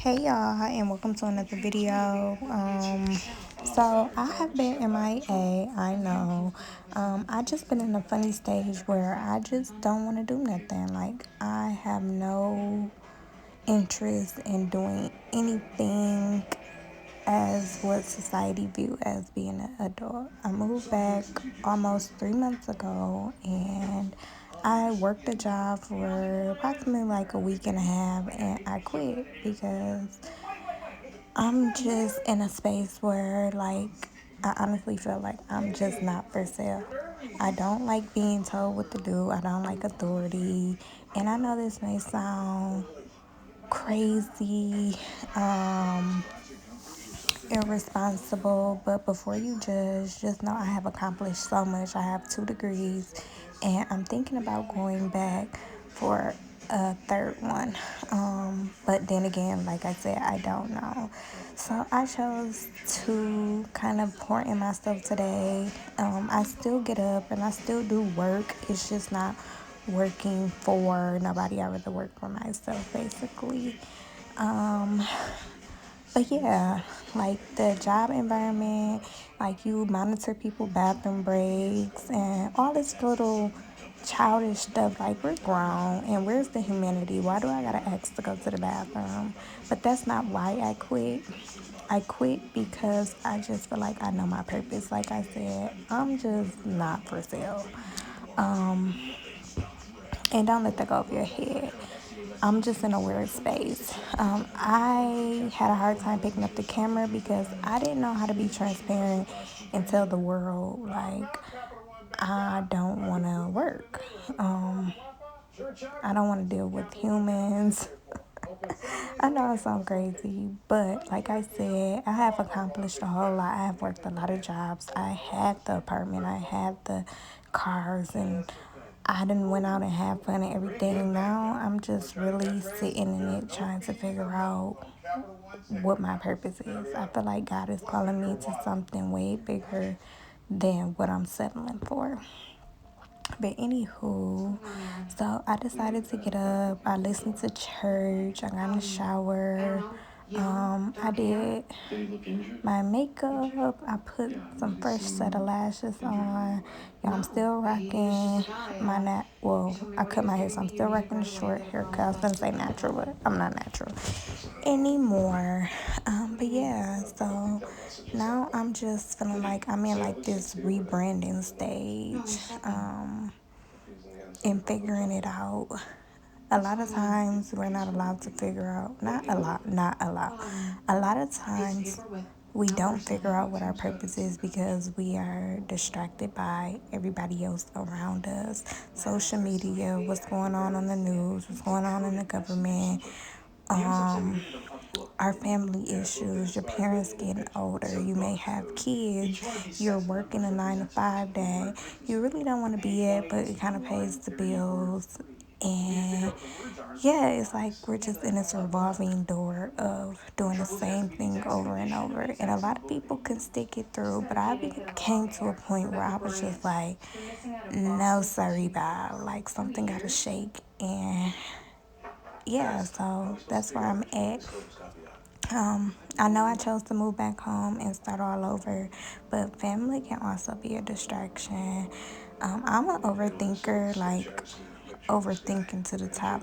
Hey y'all, and welcome to another video. So I have been MIA, I know. I just been in a funny stage where I just don't want to do nothing. Like I have no interest in doing anything as what society view as being an adult. I moved back almost 3 months ago, and I worked a job for approximately like a week and a half, and I quit because I'm just in a space where, like, I honestly feel like I'm just not for sale. I don't like being told what to do. I don't like authority. And I know this may sound crazy, irresponsible, but before you judge, just know I have accomplished so much. I have 2 degrees, and I'm thinking about going back for a third one. But then again, like I said, I don't know. So I chose to kind of pour in myself today. I still get up and I still do work. It's just not working for nobody. I rather work for myself, basically. Um, but yeah, like the job environment, like you monitor people bathroom breaks and all this little childish stuff. Like we're grown, and where's the humanity? Why do I gotta ask to go to the bathroom? But that's not why I quit. I quit because I just feel like I know my purpose. Like I said, I'm just not for sale. And don't let that go over your head. I'm just in a weird space. I had a hard time picking up the camera because I didn't know how to be transparent and tell the world, like, I don't want to work. I don't want to deal with humans. I know it sounds crazy, but like I said, I have accomplished a whole lot. I have worked a lot of jobs. I had the apartment, I had the cars, and I done went out and had fun and everything. Now I'm just really sitting in it, trying to figure out what my purpose is. I feel like God is calling me to something way bigger than what I'm settling for. But anywho, so I decided to get up. I listened to church. I got in the shower. I did my makeup. I put some fresh set of lashes on. Yeah, I'm still rocking my well, I cut my hair, so I'm still rocking the short haircut. I was gonna say natural, but I'm not natural anymore. But yeah, so now I'm just feeling like I'm in like this rebranding stage. And figuring it out. A lot of times we're not allowed to figure out, not allowed. A lot of times we don't figure out what our purpose is because we are distracted by everybody else around us. Social media, what's going on the news, what's going on in the government, um, our family issues, your parents getting older, you may have kids, you're working a 9 to 5 day, you really don't want to be at, but it kind of pays the bills. And yeah, it's like we're just in this revolving door of doing the same thing over and over. And a lot of people can stick it through, but came to a point where I was just like, no, sorry, Bob. Like something got to shake. And yeah, so that's where I'm at. I know I chose to move back home and start all over, but family can also be a distraction. I'm an overthinker, like overthinking to the top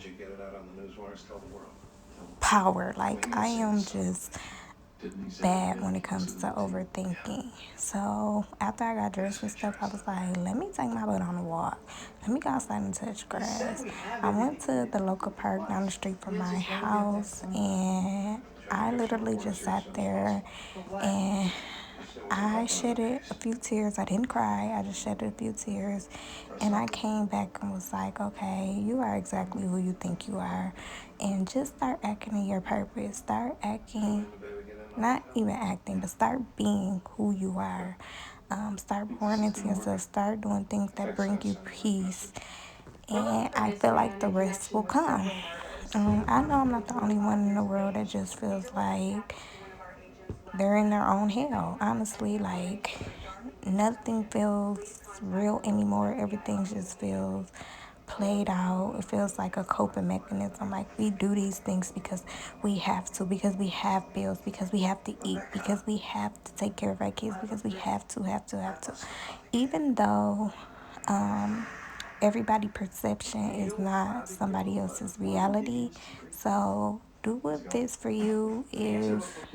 power. Like I am just bad when it comes to overthinking. So after I got dressed and stuff, I was like, let me take my butt on a walk. Let me go outside and touch grass. I went to the local park down the street from my house, and I literally just sat there and I shedded a few tears. I didn't cry. I just shedded a few tears. And I came back and was like, okay, you are exactly who you think you are. And just start acting in your purpose. Start acting, not even acting, but start being who you are. Start pouring into yourself. Start doing things that bring you peace. And I feel like the rest will come. I know I'm not the only one in the world that just feels like they're in their own hell. Honestly, like nothing feels real anymore. Everything just feels played out. It feels like a coping mechanism. Like we do these things because we have to, because we have bills, because we have to eat, because we have to take care of our kids, because we have to. Even though um, everybody perception is not somebody else's reality. So do what fits for you. If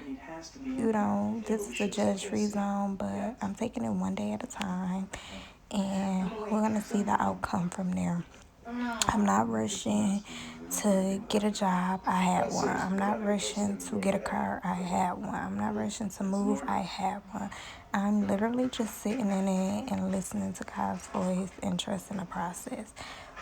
you know this is a judge free zone, but I'm taking it one day at a time, and we're gonna see the outcome from there. I'm not rushing to get a job. I had one. I'm not rushing to get a car. I had one. I'm not rushing to move. I had one. I'm literally just sitting in it and listening to God's voice and trusting the process.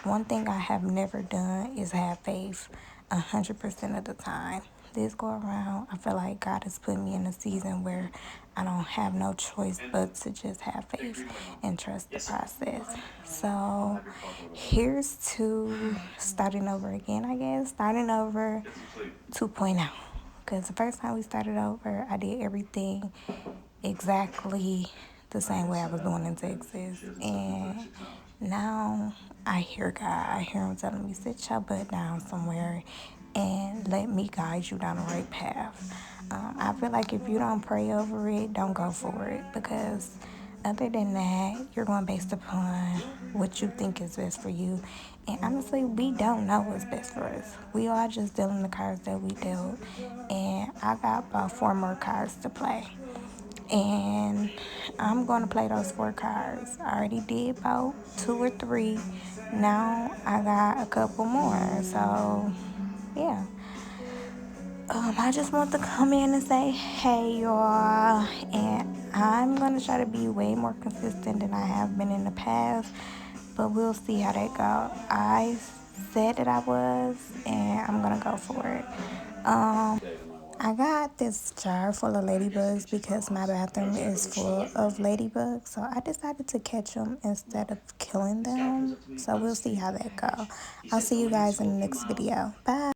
One thing I have never done is have faith 100% of the time. This go around, I feel like God has put me in a season where I don't have no choice but to just have faith and trust the process. So here's to starting over again, I guess. Starting over 2.0. Because the first time we started over, I did everything exactly the same way I was doing in Texas. And now I hear God. I hear him telling me, sit your butt down somewhere and let me guide you down the right path. I feel like if you don't pray over it, don't go for it, because other than that, you're going based upon what you think is best for you. And honestly, we don't know what's best for us. We are just dealing the cards that we dealt. And I got about 4 more cards to play. And I'm going to play those 4 cards. I already did about 2 or 3. Now I got a couple more. So, yeah. I just want to come in and say, hey, y'all. And I'm going to try to be way more consistent than I have been in the past. But we'll see how that go. I said that I was, and I'm going to go for it. I got this jar full of ladybugs because my bathroom is full of ladybugs. So I decided to catch them instead of killing them. So we'll see how that go. I'll see you guys in the next video. Bye.